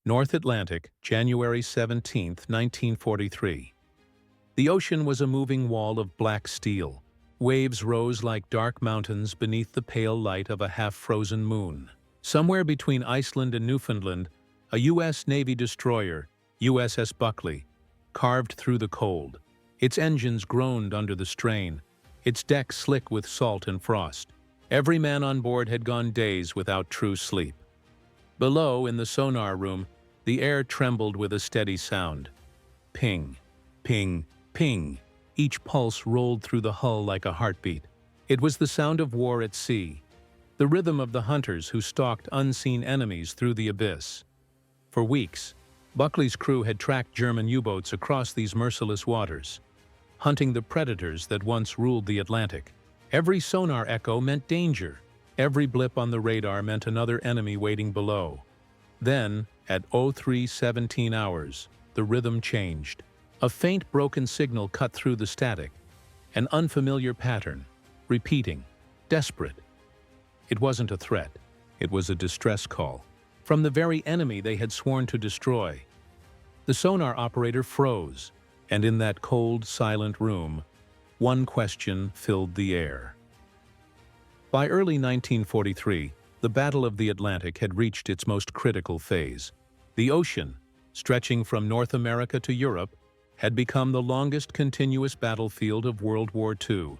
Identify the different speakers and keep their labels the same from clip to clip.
Speaker 1: North Atlantic, January 17, 1943. The ocean was a moving wall of black steel. Waves rose like dark mountains beneath the pale light of a half-frozen moon. Somewhere between Iceland and Newfoundland, a U.S. Navy destroyer, USS Buckley, carved through the cold. Its engines groaned under the strain, its deck slick with salt and frost. Every man on board had gone days without true sleep. Below, in the sonar room, the air trembled with a steady sound. Ping, ping, ping. Each pulse rolled through the hull like a heartbeat. It was the sound of war at sea, the rhythm of the hunters who stalked unseen enemies through the abyss. For weeks, Buckley's crew had tracked German U-boats across these merciless waters, hunting the predators that once ruled the Atlantic. Every sonar echo meant danger. Every blip on the radar meant another enemy waiting below. Then, at 03:17 hours, the rhythm changed. A faint broken signal cut through the static, an unfamiliar pattern, repeating, desperate. It wasn't a threat, it was a distress call, from the very enemy they had sworn to destroy. The sonar operator froze, and in that cold, silent room, one question filled the air. By early 1943, the Battle of the Atlantic had reached its most critical phase. The ocean, stretching from North America to Europe, had become the longest continuous battlefield of World War II.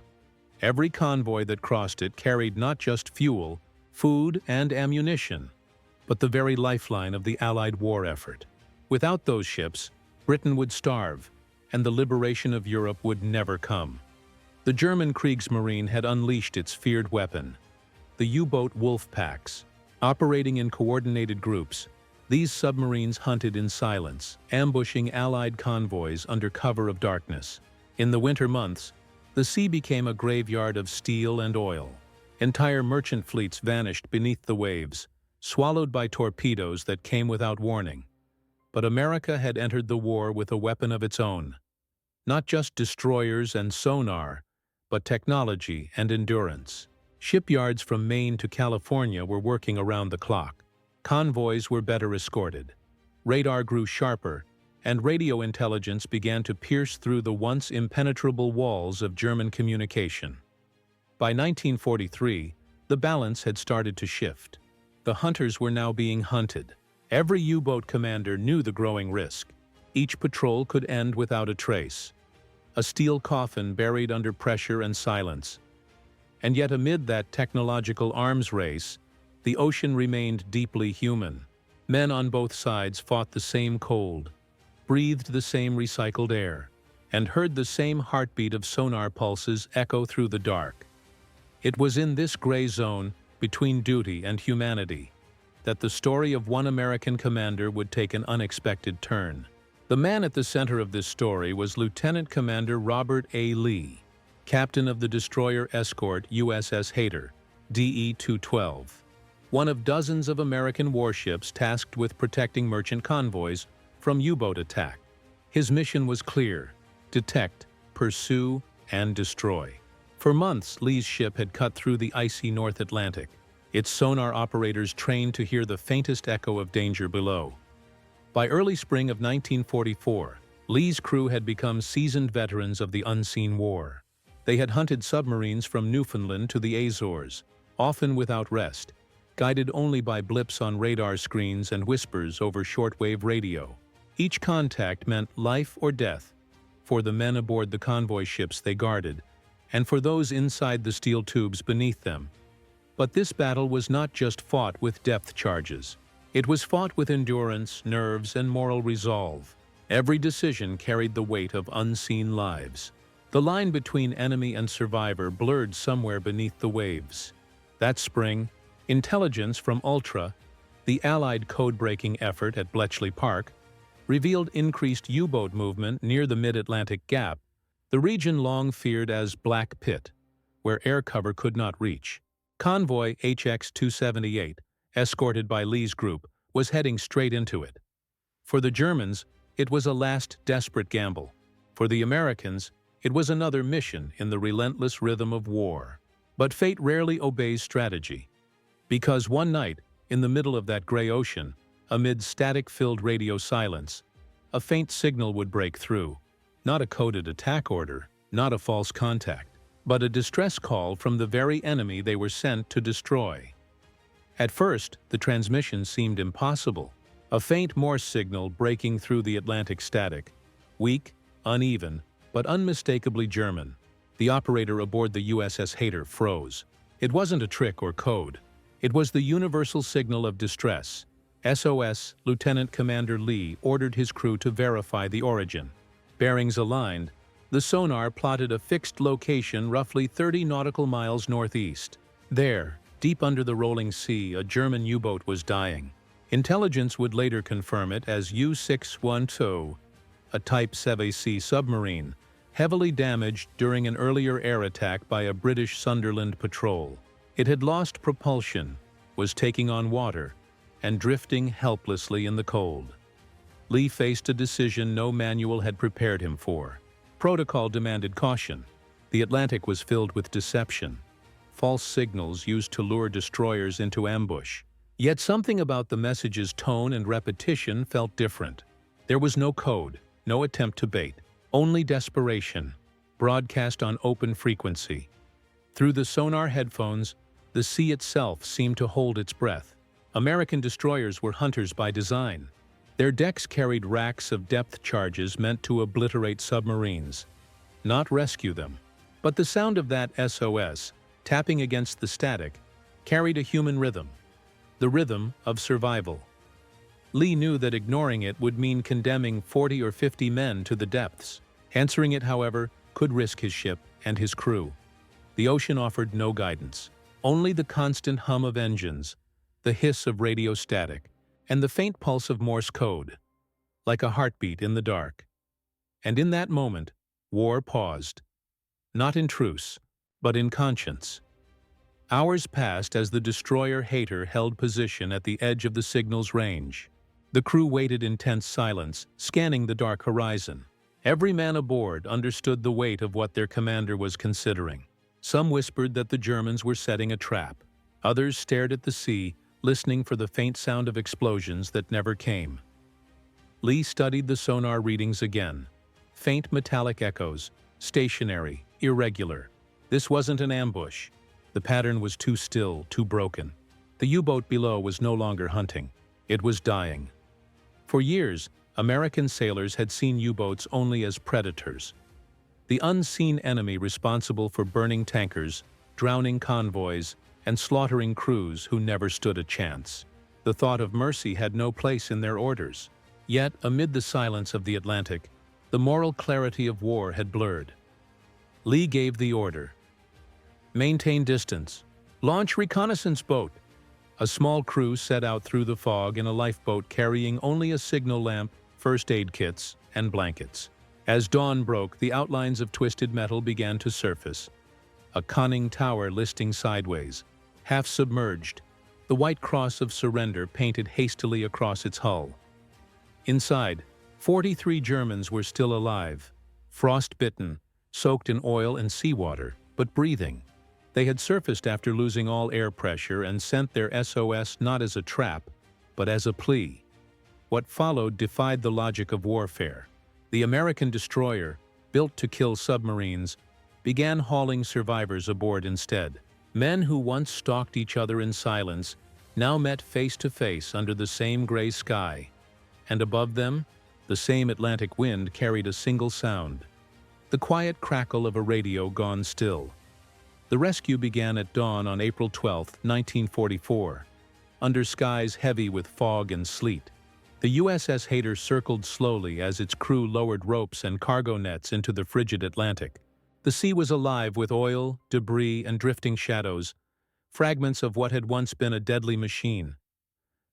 Speaker 1: Every convoy that crossed it carried not just fuel, food, and ammunition, but the very lifeline of the Allied war effort. Without those ships, Britain would starve, and the liberation of Europe would never come. The German Kriegsmarine had unleashed its feared weapon, the U-boat wolf packs. Operating in coordinated groups, these submarines hunted in silence, ambushing Allied convoys under cover of darkness. In the winter months, the sea became a graveyard of steel and oil. Entire merchant fleets vanished beneath the waves, swallowed by torpedoes that came without warning. But America had entered the war with a weapon of its own. Not just destroyers and sonar, but technology and endurance. Shipyards from Maine to California were working around the clock. Convoys were better escorted. Radar grew sharper, and radio intelligence began to pierce through the once impenetrable walls of German communication. By 1943, the balance had started to shift. The hunters were now being hunted. Every U-boat commander knew the growing risk. Each patrol could end without a trace. A steel coffin buried under pressure and silence. And yet amid that technological arms race, the ocean remained deeply human. Men on both sides fought the same cold, breathed the same recycled air, and heard the same heartbeat of sonar pulses echo through the dark. It was in this gray zone, between duty and humanity, that the story of one American commander would take an unexpected turn. The man at the center of this story was Lieutenant Commander Robert A. Lee, captain of the destroyer escort USS Hayter, DE-212, one of dozens of American warships tasked with protecting merchant convoys from U-boat attack. His mission was clear: detect, pursue, and destroy. For months, Lee's ship had cut through the icy North Atlantic, its sonar operators trained to hear the faintest echo of danger below. By early spring of 1944, Lee's crew had become seasoned veterans of the unseen war. They had hunted submarines from Newfoundland to the Azores, often without rest, guided only by blips on radar screens and whispers over shortwave radio. Each contact meant life or death for the men aboard the convoy ships they guarded, and for those inside the steel tubes beneath them. But this battle was not just fought with depth charges. It was fought with endurance, nerves, and moral resolve. Every decision carried the weight of unseen lives. The line between enemy and survivor blurred somewhere beneath the waves. That spring, intelligence from Ultra, the Allied code-breaking effort at Bletchley Park, revealed increased U-boat movement near the mid-Atlantic Gap, the region long feared as Black Pit, where air cover could not reach. Convoy HX-278, escorted by Lee's group, was heading straight into it. For the Germans, it was a last desperate gamble. For the Americans, it was another mission in the relentless rhythm of war. But fate rarely obeys strategy. Because one night, in the middle of that gray ocean, Amid static-filled radio silence, a faint signal would break through. Not a coded attack order, not a false contact, but a distress call from the very enemy they were sent to destroy. At first, the transmission seemed impossible. A faint Morse signal breaking through the Atlantic static. Weak, uneven, but unmistakably German. The operator aboard the USS Hayter froze. It wasn't a trick or code. It was the universal signal of distress. SOS, Lieutenant Commander Lee ordered his crew to verify the origin. Bearings aligned, the sonar plotted a fixed location roughly 30 nautical miles northeast. There, deep under the rolling sea, a German U-boat was dying. Intelligence would later confirm it as U-612, a Type 7C submarine, heavily damaged during an earlier air attack by a British Sunderland patrol. It had lost propulsion, was taking on water, and drifting helplessly in the cold. Lee faced a decision no manual had prepared him for. Protocol demanded caution. The Atlantic was filled with deception, false signals used to lure destroyers into ambush. Yet something about the message's tone and repetition felt different. There was no code, no attempt to bait, only desperation, broadcast on open frequency. Through the sonar headphones, the sea itself seemed to hold its breath. American destroyers were hunters by design. Their decks carried racks of depth charges meant to obliterate submarines, not rescue them. But the sound of that SOS, tapping against the static, carried a human rhythm, the rhythm of survival. Lee knew that ignoring it would mean condemning 40 or 50 men to the depths. Answering it, however, could risk his ship and his crew. The ocean offered no guidance, only the constant hum of engines, the hiss of radio static, and the faint pulse of Morse code, like a heartbeat in the dark. And in that moment, war paused, not in truce, but in conscience. Hours passed as the destroyer Hayter held position at the edge of the signal's range. The crew waited in tense silence, scanning the dark horizon. Every man aboard understood the weight of what their commander was considering. Some whispered that the Germans were setting a trap. Others stared at the sea, listening for the faint sound of explosions that never came. Lee studied the sonar readings again. Faint metallic echoes, stationary, irregular. This wasn't an ambush. The pattern was too still, too broken. The U-boat below was no longer hunting. It was dying. For years, American sailors had seen U-boats only as predators. The unseen enemy responsible for burning tankers, drowning convoys, and slaughtering crews who never stood a chance. The thought of mercy had no place in their orders. Yet, amid the silence of the Atlantic, the moral clarity of war had blurred. Lee gave the order. Maintain distance. Launch reconnaissance boat. A small crew set out through the fog in a lifeboat carrying only a signal lamp, first aid kits, and blankets. As dawn broke, the outlines of twisted metal began to surface. A conning tower listing sideways, half submerged, the white cross of surrender painted hastily across its hull. Inside, 43 Germans were still alive, frost-bitten, soaked in oil and seawater, but breathing. They had surfaced after losing all air pressure and sent their SOS not as a trap, but as a plea. What followed defied the logic of warfare. The American destroyer, built to kill submarines, began hauling survivors aboard instead. Men who once stalked each other in silence now met face to face under the same gray sky, and above them, the same Atlantic wind carried a single sound, the quiet crackle of a radio gone still. The rescue began at dawn on April 12, 1944, under skies heavy with fog and sleet. The USS Hayter circled slowly as its crew lowered ropes and cargo nets into the frigid Atlantic. The sea was alive with oil, debris, and drifting shadows, fragments of what had once been a deadly machine.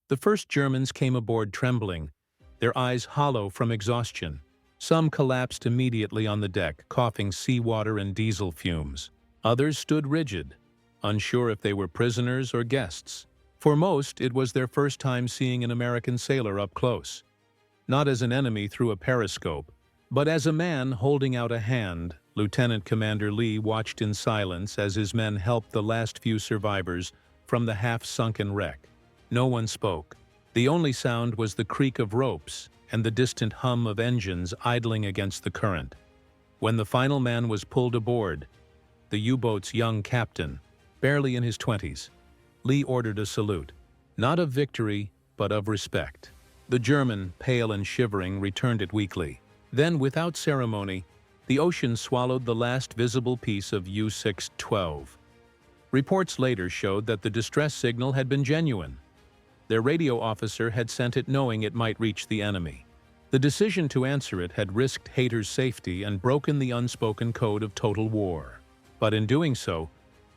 Speaker 1: The first Germans came aboard trembling, their eyes hollow from exhaustion. Some collapsed immediately on the deck, coughing seawater and diesel fumes. Others stood rigid, unsure if they were prisoners or guests. For most, it was their first time seeing an American sailor up close. Not as an enemy through a periscope, but as a man holding out a hand. Lieutenant Commander Lee watched in silence as his men helped the last few survivors from the half-sunken wreck. No one spoke. The only sound was the creak of ropes and the distant hum of engines idling against the current. When the final man was pulled aboard, the U-boat's young captain, barely in his 20s, Lee ordered a salute, not of victory, but of respect. The German, pale and shivering, returned it weakly. Then, without ceremony, the ocean swallowed the last visible piece of U-612. Reports later showed that the distress signal had been genuine. Their radio officer had sent it knowing it might reach the enemy. The decision to answer it had risked haters' safety and broken the unspoken code of total war. But in doing so,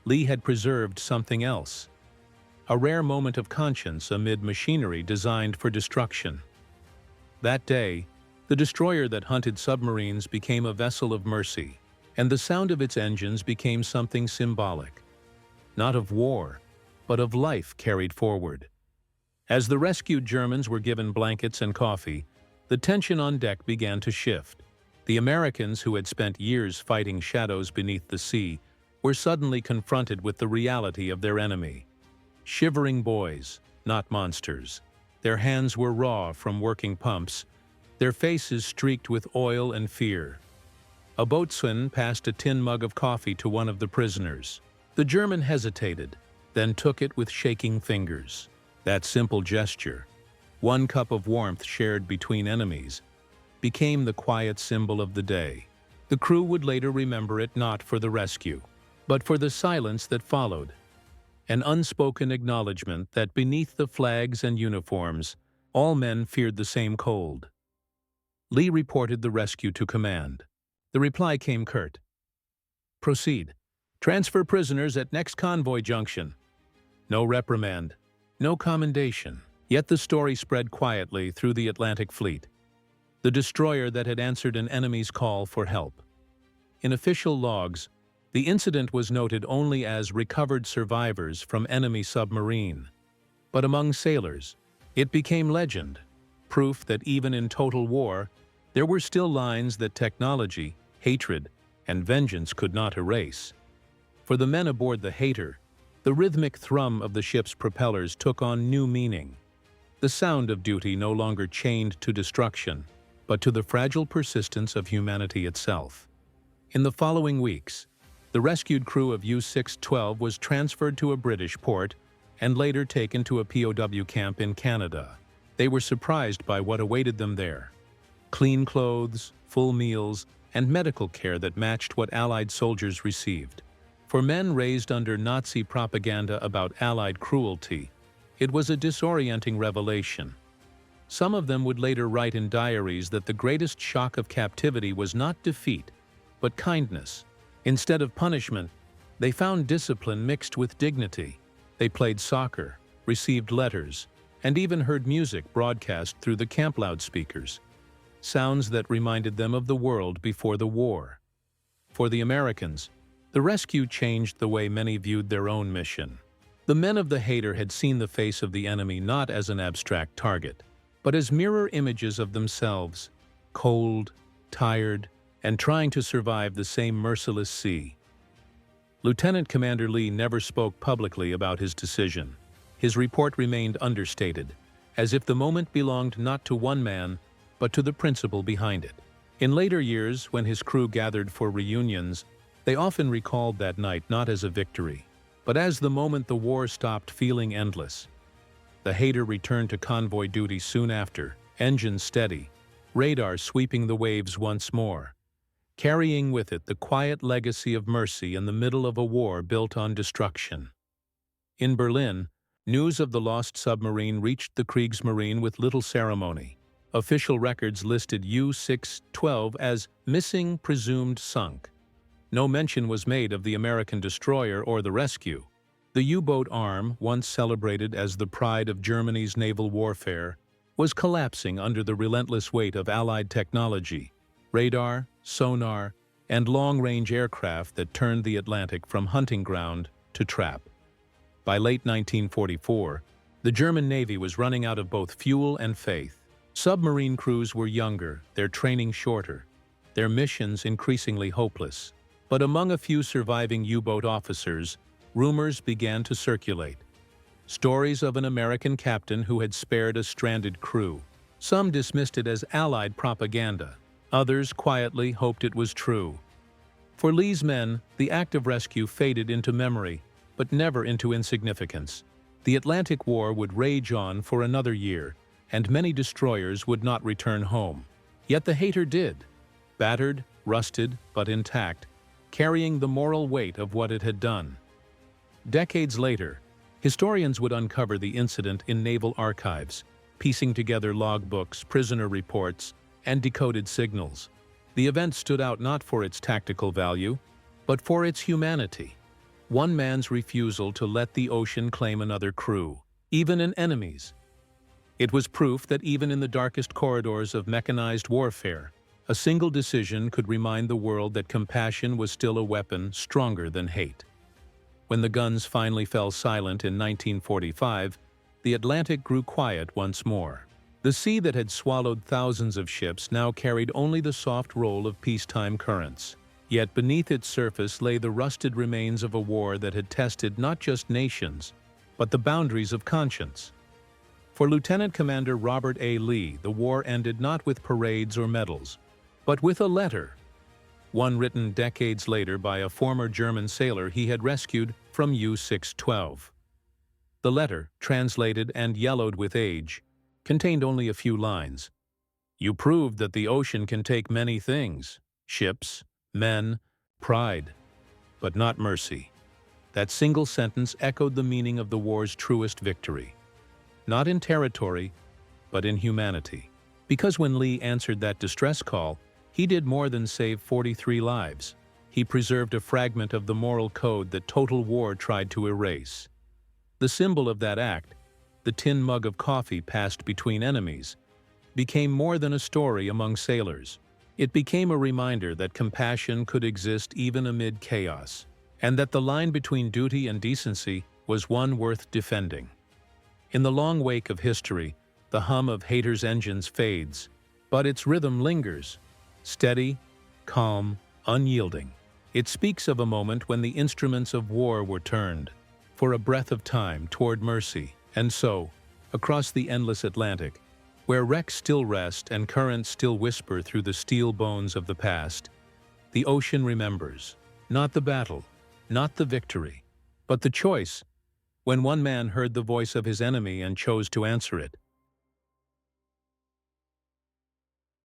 Speaker 1: Lee had preserved something else. A rare moment of conscience amid machinery designed for destruction. That day, the destroyer that hunted submarines became a vessel of mercy, and the sound of its engines became something symbolic. Not of war, but of life carried forward. As the rescued Germans were given blankets and coffee, the tension on deck began to shift. The Americans, who had spent years fighting shadows beneath the sea, were suddenly confronted with the reality of their enemy. Shivering boys, not monsters. Their hands were raw from working pumps, their faces streaked with oil and fear. A boatswain passed a tin mug of coffee to one of the prisoners. The German hesitated, then took it with shaking fingers. That simple gesture, one cup of warmth shared between enemies, became the quiet symbol of the day. The crew would later remember it not for the rescue, but for the silence that followed. An unspoken acknowledgement that beneath the flags and uniforms, all men feared the same cold. Lee reported the rescue to command. The reply came curt. "Proceed. Transfer prisoners at next convoy junction." No reprimand, no commendation. Yet the story spread quietly through the Atlantic Fleet. The destroyer that had answered an enemy's call for help. In official logs, the incident was noted only as recovered survivors from enemy submarine. But among sailors, it became legend, proof that even in total war, there were still lines that technology, hatred, and vengeance could not erase. For the men aboard the Hater, the rhythmic thrum of the ship's propellers took on new meaning. The sound of duty no longer chained to destruction, but to the fragile persistence of humanity itself. In the following weeks, the rescued crew of U-612 was transferred to a British port and later taken to a POW camp in Canada. They were surprised by what awaited them there. Clean clothes, full meals, and medical care that matched what Allied soldiers received. For men raised under Nazi propaganda about Allied cruelty, it was a disorienting revelation. Some of them would later write in diaries that the greatest shock of captivity was not defeat, but kindness. Instead of punishment, they found discipline mixed with dignity. They played soccer, received letters, and even heard music broadcast through the camp loudspeakers. Sounds that reminded them of the world before the war. For the Americans, the rescue changed the way many viewed their own mission. The men of the Hater had seen the face of the enemy not as an abstract target, but as mirror images of themselves, cold, tired, and trying to survive the same merciless sea. Lieutenant Commander Lee never spoke publicly about his decision. His report remained understated, as if the moment belonged not to one man, but to the principle behind it. In later years, when his crew gathered for reunions, they often recalled that night not as a victory, but as the moment the war stopped feeling endless. The Hater returned to convoy duty soon after, engines steady, radar sweeping the waves once more, carrying with it the quiet legacy of mercy in the middle of a war built on destruction. In Berlin, news of the lost submarine reached the Kriegsmarine with little ceremony. Official records listed U-612 as missing, presumed sunk. No mention was made of the American destroyer or the rescue. The U-boat arm, once celebrated as the pride of Germany's naval warfare, was collapsing under the relentless weight of Allied technology, radar, sonar, and long-range aircraft that turned the Atlantic from hunting ground to trap. By late 1944, the German Navy was running out of both fuel and faith. Submarine crews were younger, their training shorter, their missions increasingly hopeless. But among a few surviving U-boat officers, rumors began to circulate. Stories of an American captain who had spared a stranded crew. Some dismissed it as Allied propaganda. Others quietly hoped it was true. For Lee's men, the act of rescue faded into memory, but never into insignificance. The Atlantic War would rage on for another year, and many destroyers would not return home. Yet the hater did, battered, rusted, but intact, carrying the moral weight of what it had done. Decades later, historians would uncover the incident in naval archives, piecing together logbooks, prisoner reports, and decoded signals. The event stood out not for its tactical value, but for its humanity. One man's refusal to let the ocean claim another crew, even an enemy's. It was proof that even in the darkest corridors of mechanized warfare, a single decision could remind the world that compassion was still a weapon stronger than hate. When the guns finally fell silent in 1945, the Atlantic grew quiet once more. The sea that had swallowed thousands of ships now carried only the soft roll of peacetime currents. Yet beneath its surface lay the rusted remains of a war that had tested not just nations, but the boundaries of conscience. For Lieutenant Commander Robert A. Lee, the war ended not with parades or medals, but with a letter, one written decades later by a former German sailor he had rescued from U-612. The letter, translated and yellowed with age, contained only a few lines. "You proved that the ocean can take many things, ships, men, pride, but not mercy." That single sentence echoed the meaning of the war's truest victory. Not in territory, but in humanity. Because when Lee answered that distress call, he did more than save 43 lives. He preserved a fragment of the moral code that total war tried to erase. The symbol of that act, the tin mug of coffee passed between enemies, became more than a story among sailors. It became a reminder that compassion could exist even amid chaos, and that the line between duty and decency was one worth defending. In the long wake of history, the hum of haters' engines fades, but its rhythm lingers, steady, calm, unyielding. It speaks of a moment when the instruments of war were turned, for a breath of time, toward mercy. And so, across the endless Atlantic, where wrecks still rest and currents still whisper through the steel bones of the past, the ocean remembers, not the battle, not the victory, but the choice. When one man heard the voice of his enemy and chose to answer it,